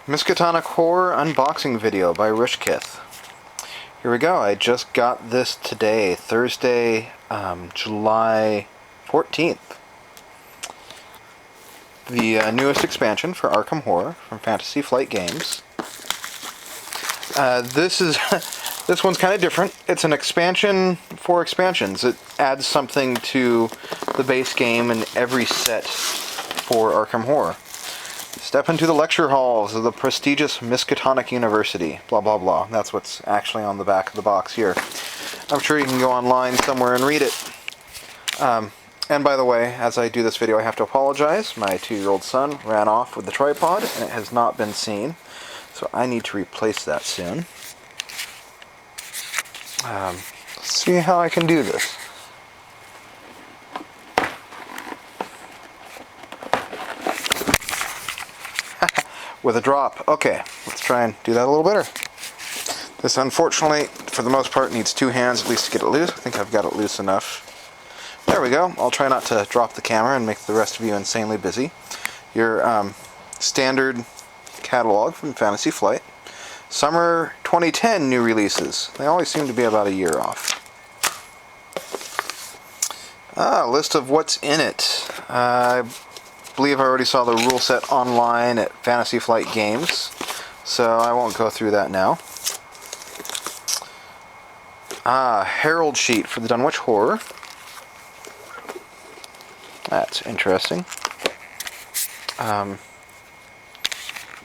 Miskatonic horror unboxing video by Rishkith. Here we go. I just got this today, Thursday, July 14th. The newest expansion for Arkham Horror from Fantasy Flight Games. This one's kind of different. It's an expansion for expansions. It adds something to the base game in every set for Arkham Horror. Step into the lecture halls of the prestigious Miskatonic University. Blah, blah, blah. That's what's actually on the back of the box here. I'm sure you can go online somewhere and read it. And by the way, as I do this video, I have to apologize. My 2-year-old son ran off with the tripod, and it has not been seen. So I need to replace that soon. Let's see how I can do this. With a drop. Okay, let's try and do that a little better. This, unfortunately, for the most part, needs 2 hands at least to get it loose. I think I've got it loose enough. There we go. I'll try not to drop the camera and make the rest of you insanely busy. Your standard catalog from Fantasy Flight. Summer 2010 new releases. They always seem to be about a year off. List of what's in it. I believe I already saw the rule set online at Fantasy Flight Games, so I won't go through that now. Herald sheet for the Dunwich Horror. That's interesting.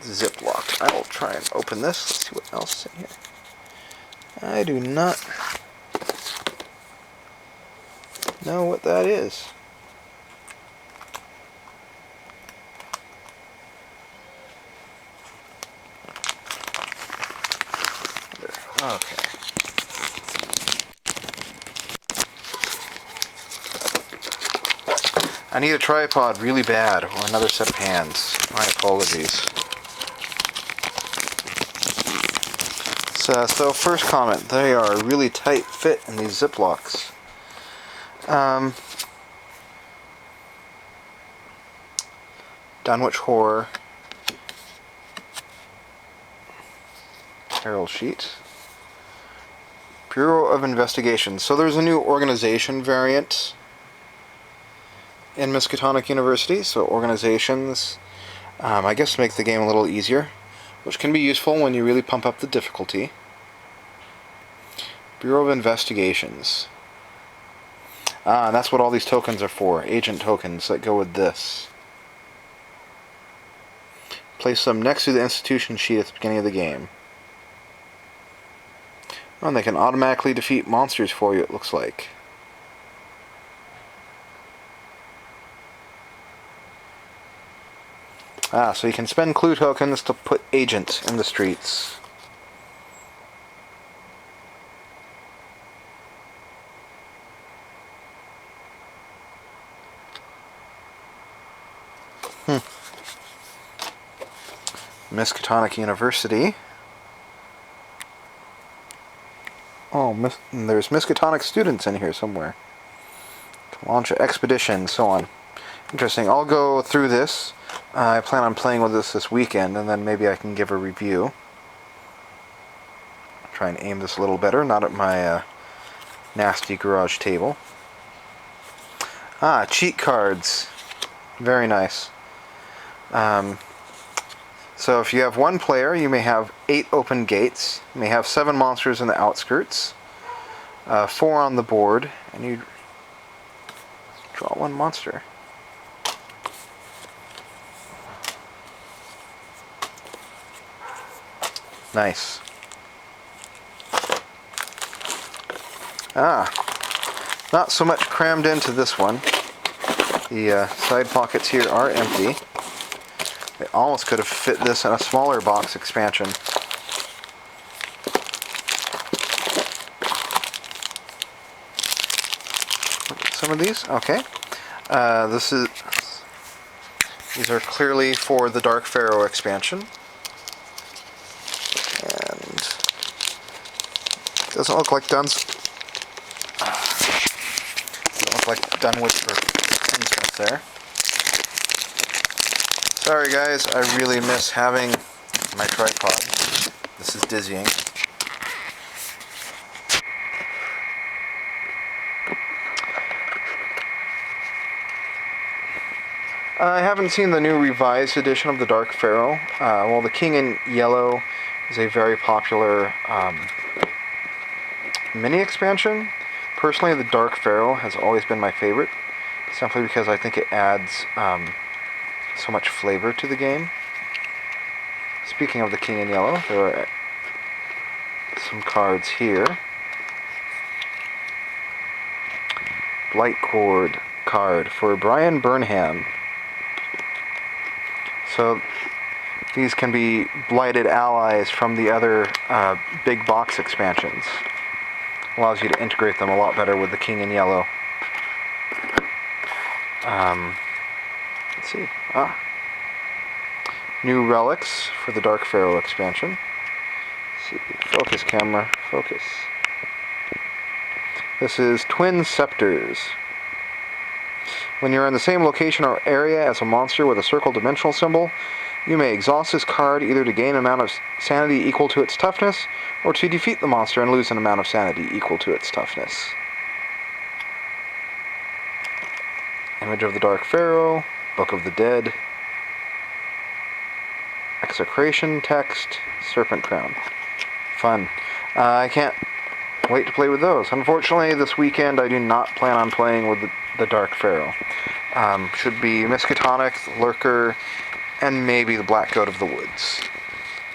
Ziplocked. I will try and open this. Let's see what else is in here. I do not know what that is. Okay. I need a tripod really bad, or another set of hands. My apologies. So first comment, they are a really tight fit in these Ziplocs. Dunwich Horror. Herald sheet. Bureau of Investigation. So there's a new organization variant in Miskatonic University. So organizations, I guess, make the game a little easier, which can be useful when you really pump up the difficulty. Bureau of Investigations. And that's what all these tokens are for. Agent tokens that go with this. Place them next to the institution sheet at the beginning of the game. Oh, and they can automatically defeat monsters for you, it looks like. So you can spend clue tokens to put agents in the streets. Miskatonic University. Oh, there's Miskatonic students in here somewhere. To launch an expedition, so on. Interesting. I'll go through this. I plan on playing with this weekend, and then maybe I can give a review. Try and aim this a little better, not at my nasty garage table. Cheat cards. Very nice. So if you have 1 player, you may have 8 open gates. You may have 7 monsters in the outskirts. 4 on the board, and you draw 1 monster. Nice. Not so much crammed into this one. The side pockets here are empty. They almost could have fit this in a smaller box expansion. Some of these? Okay. These are clearly for the Dark Pharaoh expansion. And doesn't look like Dunwich or Innsmouth there. Sorry guys, I really miss having my tripod. This is dizzying. I haven't seen the new revised edition of the Dark Pharaoh. Well, the King in Yellow is a very popular mini expansion. Personally, the Dark Pharaoh has always been my favorite, simply because I think it adds so much flavor to the game. Speaking of the King in Yellow, there are some cards here. Blight Cord card for Brian Burnham. So these can be blighted allies from the other big box expansions. Allows you to integrate them a lot better with the King in Yellow. Let's see. New relics for the Dark Pharaoh expansion. Let's see. Focus, camera. Focus. This is Twin Scepters. When you're in the same location or area as a monster with a circle dimensional symbol, you may exhaust this card either to gain an amount of sanity equal to its toughness, or to defeat the monster and lose an amount of sanity equal to its toughness. Image of the Dark Pharaoh, Book of the Dead, Execration text, Serpent Crown. Fun. I can't wait to play with those. Unfortunately, this weekend I do not plan on playing with the Dark Pharaoh. Should be Miskatonic, Lurker, and maybe the Black Goat of the Woods.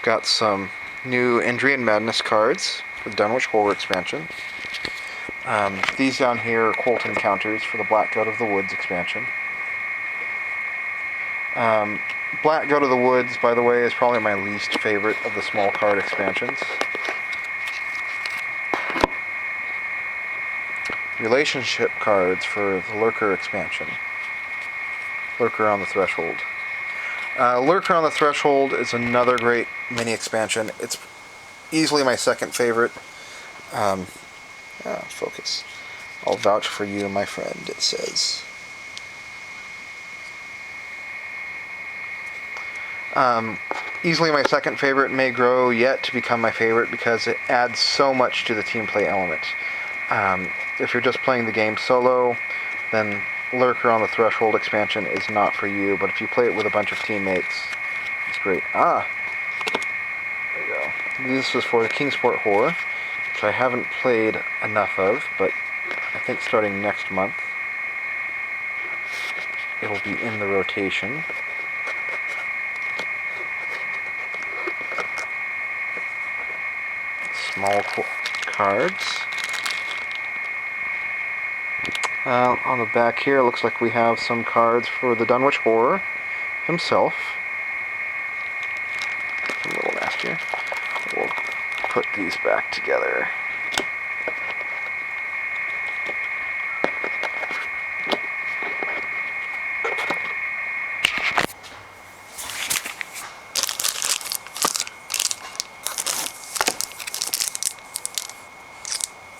Got some new Injury and Madness cards for the Dunwich Horror expansion. These down here are Colt Encounters for the Black Goat of the Woods expansion. Black Goat of the Woods, by the way, is probably my least favorite of the small card expansions. Relationship cards for the Lurker expansion. Lurker on the Threshold. Lurker on the Threshold is another great mini expansion. It's easily my second favorite. Focus. I'll vouch for you, my friend, it says. Easily my second favorite, may grow yet to become my favorite because it adds so much to the team play element. If you're just playing the game solo, then Lurker on the Threshold expansion is not for you, but if you play it with a bunch of teammates, it's great. There you go. This is for the Kingsport Horror, which I haven't played enough of, but I think starting next month, it'll be in the rotation. Small cards. On the back here, it looks like we have some cards for the Dunwich Horror himself. A little nastier. We'll put these back together.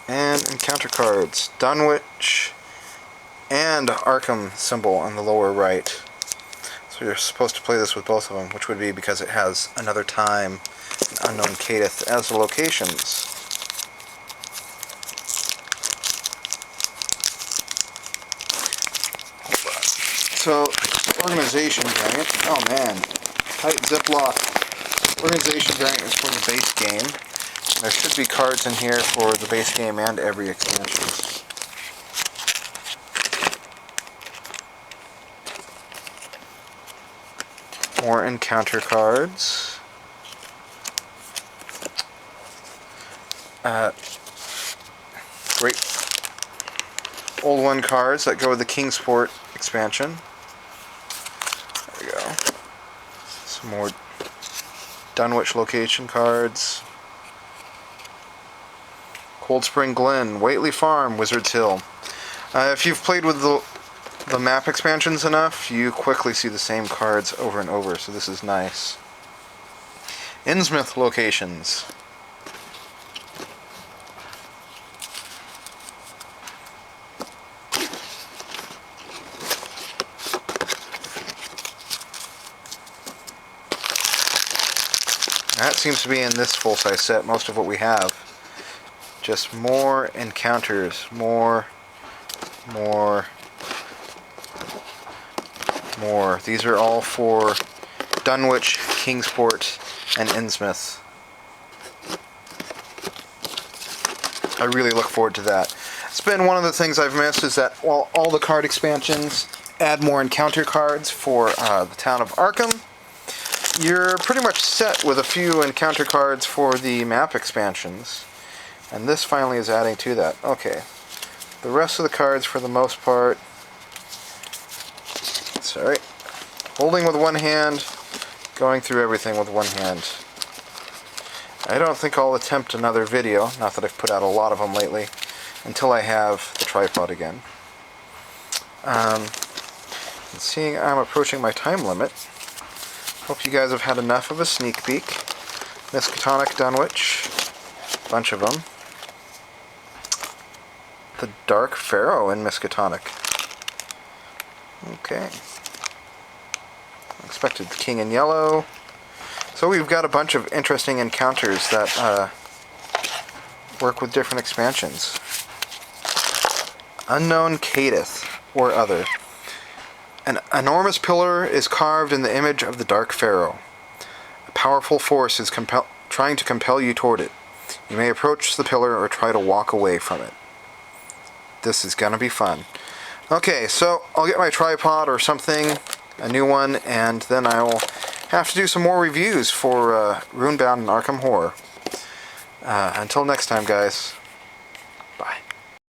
And encounter cards. Dunwich and Arkham symbol on the lower right. So you're supposed to play this with both of them, which would be because it has Another Time and Unknown Kadeth as the locations. So, Organization Variant. Oh man. Tight Ziploc. Organization Variant is for the base game. There should be cards in here for the base game and every expansion. More encounter cards. Great old one cards that go with the Kingsport expansion. There we go. Some more Dunwich location cards. Cold Spring Glen, Whately Farm, Wizards Hill. If you've played with the map expansions enough, you quickly see the same cards over and over, so this is nice. Innsmouth locations. That seems to be in this full-size set, most of what we have. Just more encounters, more. These are all for Dunwich, Kingsport, and Innsmouth. I really look forward to that. It's been one of the things I've missed is that while all the card expansions add more encounter cards for the town of Arkham, you're pretty much set with a few encounter cards for the map expansions. And this finally is adding to that. Okay. The rest of the cards, for the most part... Sorry. Holding with one hand, going through everything with one hand. I don't think I'll attempt another video, not that I've put out a lot of them lately, until I have the tripod again. Seeing I'm approaching my time limit, hope you guys have had enough of a sneak peek. Miskatonic Dunwich, bunch of them. The Dark Pharaoh in Miskatonic. Okay. Expected the King in Yellow. So we've got a bunch of interesting encounters that work with different expansions. Unknown Cadith, or other. An enormous pillar is carved in the image of the Dark Pharaoh. A powerful force is trying to compel you toward it. You may approach the pillar or try to walk away from it. This is gonna be fun. Okay, so I'll get my tripod or something, a new one, and then I will have to do some more reviews for Runebound and Arkham Horror. Until next time, guys.